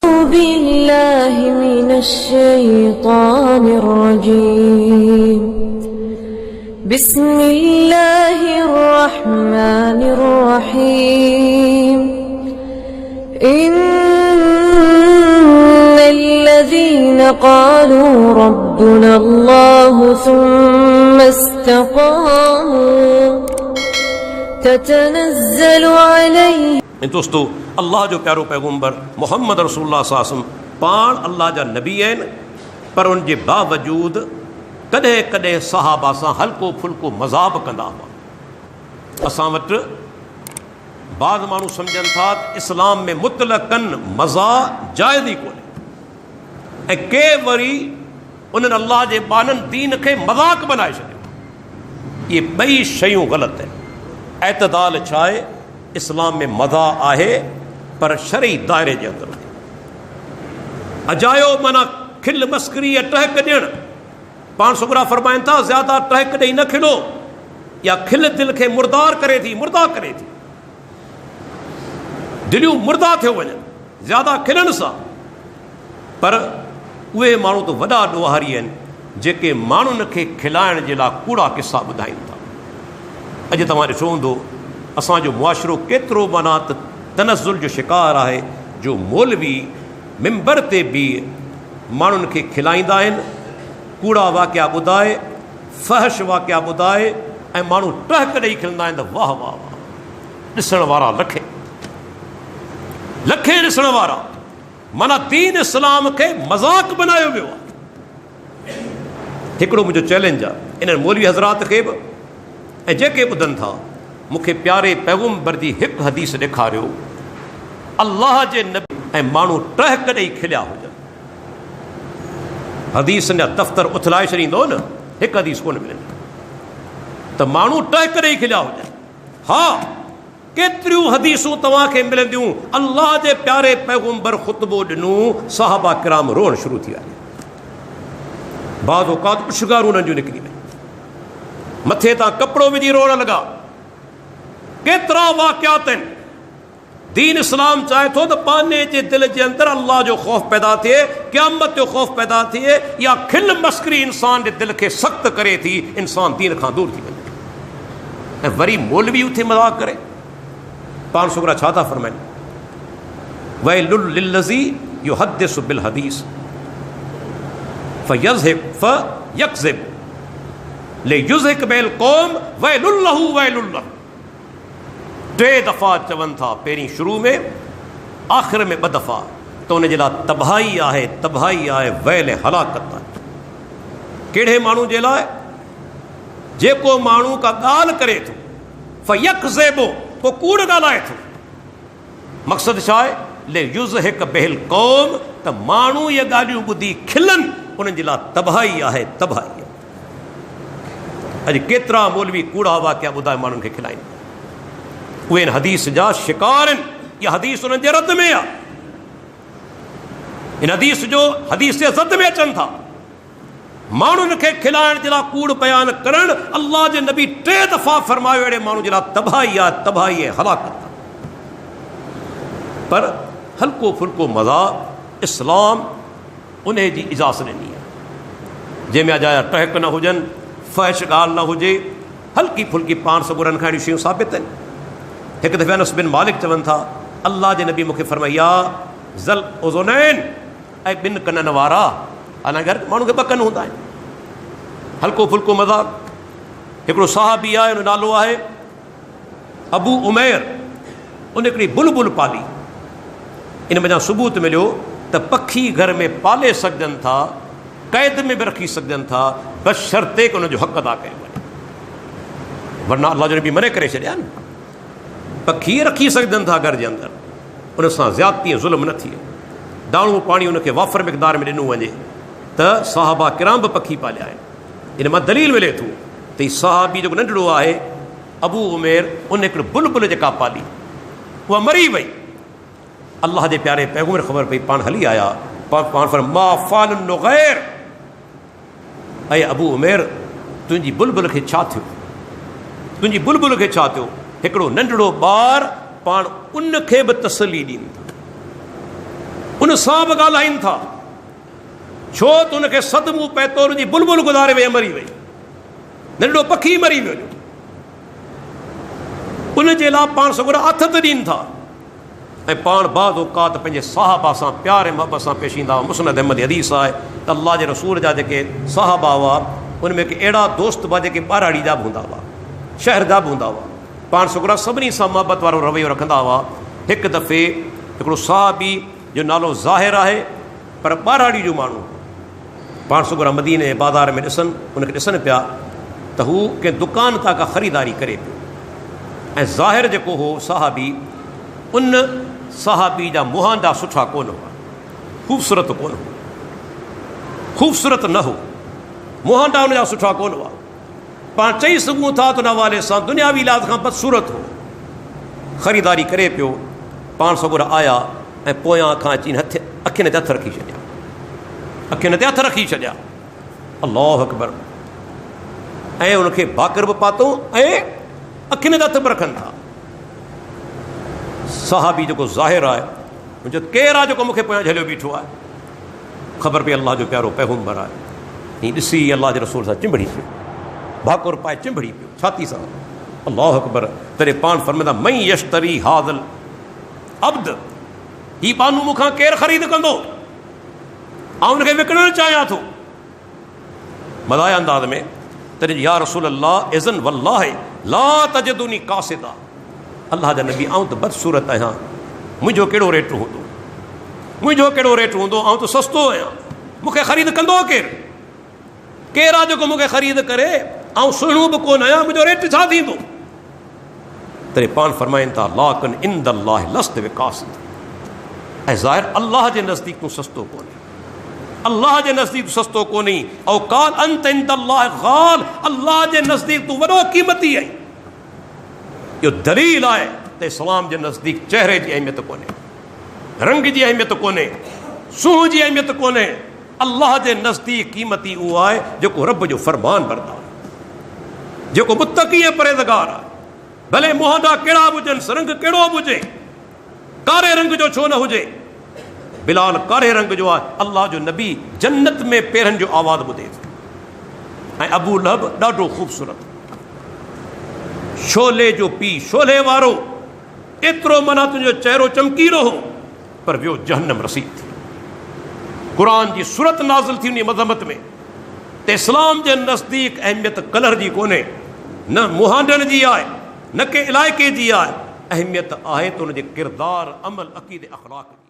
بالله من الشيطان الرجيم بسم الله الرحمن الرحيم إن الذين قالوا ربنا الله ثم استقاموا تتنزل عليهم। दोस्तों, अल्लाह जो प्यारो पैगम्बर मोहम्मद रसूलुल्लाह सल्लल्लाहु अलैहि वसल्लम पाण अल्लाह जा नबी आहिनि, पर उनजे बावजूद कॾहिं कॾहिं सहाबा सां हल्को फुल्को मज़ाक कंदा हुआ। असां वटि बाज़ माण्हू सम्झनि था त इस्लाम में मुतलक़न मज़ाक जाइज़ ई कोन्हे, ऐं के वरी उन्हनि अल्लाह जे बाननि दीन खे मज़ाक बनाए छॾियो। इहे ॿई शयूं ग़लति आहिनि। एतदाल छा आहे? इस्लाम में मज़ा आहे, पर शरई दायरे जे अंदरि। अजायो माना खिल मस्करी या टहक ॾियणु। पाण सुगरा फरमाइनि था ज़्यादा टहक ॾेई न खिलो, या खिल दिलि खे मुर्दार करे थी, मुर्दा करे थी। दिलियूं मुर्दा थियो वञनि ज़्यादा खिलण सां। पर उहे माण्हू त वॾा ॾोहारी आहिनि जेके माण्हुनि खे खिलाइण जे लाइ कूड़ा किस्सा ॿुधाइनि था। अॼु तव्हां ॾिठो हूंदो असांजो मुआशिरो केतिरो माना त तनज़ुल जो शिकार आहे, जो मौलवी मिंबर ते बि माण्हुनि खे खिलाईंदा आहिनि, कूड़ा वाक़िया ॿुधाए, फहश वाक़िया ॿुधाए, ऐं माण्हू टहक ॾेई खिलंदा आहिनि त वाह वाह वाह, ॾिसण वारा लखे लखे ॾिसण वारा। माना दीन इस्लाम खे मज़ाक बनायो वियो आहे। हिकिड़ो मुंहिंजो चैलेंज आहे इन्हनि मौलवी हज़रात खे बि, ऐं जेके ॿुधनि था, मूंखे प्यारे पैगम्बर जी हिकु हदीस ॾेखारियो अल्लाह जे नबी ऐं माण्हू टहक ॾेई खिलिया हुजनि। हदीस जा दफ़्तर उथलाए छॾींदो न, हिकु हदीस कोन मिलंदी त माण्हू टहक ॾेई खिलिया हुजनि। हा, केतिरियूं हदीसूं तव्हांखे मिलंदियूं। अल्लाह जे प्यारे पैगम्बर ख़ुतबो ॾिनो, सहाबा किराम रोअण शुरू थी विया। बाज़ औक़ात उछगारूं उन्हनि जूं निकिरी वई, मथे तां कपिड़ो विझी रोअण लॻा। केतिरा वाक़ियात आहिनि। दीन इस्लाम चाहे थो त पाने जे दिलि जे अंदरि अल्लाह जो ख़ौफ़ पैदा थिए, क़यामत जो ख़ौफ़ पैदा थिए, या खिल मस्करी इंसान जे दिलि खे सख़्त करे थी, इंसान दीन खां दूर थी वञे। ऐं वरी मौलवी उथे मज़ाक करे। पाण सुगरा छा था फरमाइनि? वैलुल लिल्लज़ी युहद्दिसु बिल हदीस फयज़हिब लियुज़हिक बिल क़ौम वैलुल लहू वैलुल लहू। 3 दफ़ा चवनि था, पहिरीं शुरू में, आख़िर में 2 दफ़ा, त उन जे लाइ तबाही आहे, तबाही आहे, वैल हलाकत आहे। कहिड़े माण्हू जे लाइ? जेको माण्हू का ॻाल्हि करे थो, फयकज़िबु, पोइ कूड़ ॻाल्हाए थो। मक़सदु छा आहे? लियुज़हिक बिल क़ौम, त माण्हू इहे ॻाल्हियूं ॿुधी खिलनि, उन्हनि जे लाइ तबाही आहे, तबाही आहे। अॼु केतिरा मौलवी कूड़ा वाक़िया ॿुधाए माण्हुनि खे खिलाइनि। उहे इन हदीस जा शिकार आहिनि। इहा हदीस उन्हनि जे रद में आहे। इन हदीस जे ज़द में अचनि था। माण्हुनि खे खिलाइण जे लाइ कूड़ बयानु करणु, अल्लाह जे नबी 3 दफ़ा फरमायो, अहिड़े माण्हू जे लाइ तबाही आहे, तबाही आहे, हलाकत आहे। पर हल्को फुल्को मज़ाक इस्लाम उन जी इजाज़त ॾिनी आहे, जंहिंमें अजाया टहक न हुजनि, फहश ॻाल्हि न हुजे, हल्की फुल्की पाण सबुरनि खां अहिड़ियूं शयूं साबित आहिनि। हिकु दफ़े अनस बिन मालिक चवनि था, अल्लाह जे नबी मूंखे फरमाया ज़ल उज़ुनैन, ऐं 2 कननि वारा। हालांकि हर माण्हू खे 2 कन हूंदा आहिनि। हल्को फुल्को मज़ाक। हिकिड़ो साहबी आहे, हुन नालो आहे अबू उमैर। उन हिकिड़ी बुलबुल पाली। इन वञा सबूत मिलियो त पखी घर में पाले सघजनि था, क़ैद में बि रखी सघजनि था, बशर्ते कि हुनजो हक़ अदा कयो वञे। वरना अल्लाह जो नबी मने करे छॾिया न। पखी रखी सघजनि था घर जे अंदरि, उन सां ज़्यादती ज़ुल्म न थिए। दाणो पाणी उनखे वाफ़र मिक़दार में ॾिनो वञे, त साहबा किराम बि पखी पालिया आहिनि। इन मां दलील मिले थो त हीउ साहबी जेको नंढड़ो आहे अबू उमेर, उन हिकिड़ो बुलबुल जेका पाली, उहा मरी वई। अल्लाह जे प्यारे पैगम्बर ख़बर पई, पाण हली आया, पाण मा फालुन नुग़ैर, ऐं अबू उमेर तुंहिंजी बुलबुल खे छा थियो? तुंहिंजी बुलबुल खे छा थियो? हिकिड़ो नंढड़ो ॿार पाण उन खे बि तसली ॾींदो, हुन सां बि ॻाल्हाइनि था, छो त हुनखे सदमो पए तो हुनजी बुलबुल गुज़ारे वई, मरी वई, नंढड़ो पखी मरी वियो, उनजे लाइ पाण सगुर हथ त ॾियनि था। ऐं पाण बाद औकात पंहिंजे साहबा सां प्यार ऐं मोहबत सां पेश ईंदा हुआ। मुस्नद अहमद हदीस आहे त अल्लाह जे रसूल जा जेके साहबा हुआ उन में अहिड़ा दोस्त हुआ जेके ॿाराड़ी जा बि हूंदा हुआ, शहर जा बि हूंदा हुआ, पाण सगुर सभिनी सां मोहबत वारो रवैयो रखंदा हुआ। हिकु दफ़े हिकिड़ो साहबी जो नालो ज़ाहिर आहे पर ॿाराड़ी जो माण्हू, पाण सगुर मदीने बाज़ार में ॾिसनि, उनखे ॾिसनि पिया त हू कंहिं दुकान तां का ख़रीदारी करे पियो, ऐं ज़ाहिर जेको हो साहबी, उन साहबी जा मुहांडा सुठा कोन हुआ, ख़ूबसूरत कोन हो, ख़ूबसूरत न हो, मुहांडा उनजा सुठा कोन हुआ। पाण चई सघूं था त उन हवाले सां दुनियावी लिहाज़ खां बदसूरत हो। ख़रीदारी करे पियो, पाण सगुर आया ऐं पोयां खां अची अखियुनि ते हथ रखी छॾिया, अखियुनि ते हथ रखी छॾिया, अल्लाहु अकबर, ऐं उनखे भाकर बि पातो ऐं अखियुनि ते हथ बि रखनि था। साहबी जेको ज़ाहिर आहे, मुंहिंजो केरु आहे जेको मूंखे पोयां झलियो बीठो आहे, ख़बर पई अल्लाह जो प्यारो पैगम्बर आहे। हीअं ॾिसी अल्लाह जे रसूल सां चिंबड़ी पियो, भाकुर पाए चिंबड़ी पियो छाती सां, अल्लाहु अकबर। तॾहिं पाण फरमाईंदा मई यश्तरी हाज़ल अब्द, ही बानू मूंखां केरु ख़रीद कंदो, आउं हुनखे विकिणणु चाहियां थो, मज़ाए अंदाज़ में। तॾहिं या रसूल अल्लाह इज़न वल्लाह ला तजदुनी कासिदा, अल्लाह जा नबी आउं त बदसूरत आहियां, मुंहिंजो कहिड़ो रेट हूंदो, मुंहिंजो कहिड़ो रेट हूंदो, आउं त सस्तो आहियां, मूंखे ख़रीद कंदो केरु, केरु आहे जेको मूंखे ख़रीद करे, आउं सुहिणो बि कोन आहियां, मुंहिंजो रेट छा थींदो। तॾहिं पाण फरमाइनि था लाकिन इंदल्लाह लस्त विकासिद, ऐं ज़ाहिर अल्लाह जे नज़दीक तूं सस्तो कोन्हे, अल्लाह जे नज़दीक सस्तो कोन्हे, औ काल अंत इंदल्लाह ग़ाल, अल्लाह जे नज़दीक तूं वॾो क़ीमती आहीं। इहो दलील आहे त इस्लाम जे नज़दीक चहिरे जी अहमियत कोन्हे, रंग जी अहमियत कोन्हे, सूंहं जी अहमियत कोन्हे, अल्लाह जे नज़दीक क़ीमती उहो आहे जेको रब जो फरमान बरदार, जेको मुत्तक़ी ऐं परहेज़गार आहे। भले मुहांडा कहिड़ा बि हुजनि, रंग कहिड़ो बि हुजे, कारे रंग जो छो न हुजे, बिलाल कारे रंग जो आहे, अल्लाह जो नबी जन्नत में पेरनि जो आवाज़ ॿुधे थो। ऐं अबू लहब ॾाढो ख़ूबसूरत, शोले जो पी, शोले वारो, एतिरो माना तुंहिंजो चहिरो चमकीलो हो, पर वियो जहन्नम रसीद थी। क़ुरान जी सूरत नाज़िल थी उन मज़मत में त इस्लाम जे नज़दीक अहमियत कलर जी कोन्हे, न मुहांडनि जी आहे, न के इलाइक़े जी आहे, अहमियत आहे त उनजे किरदार, अमल, अक़ीदे, अख़लाक़ जी।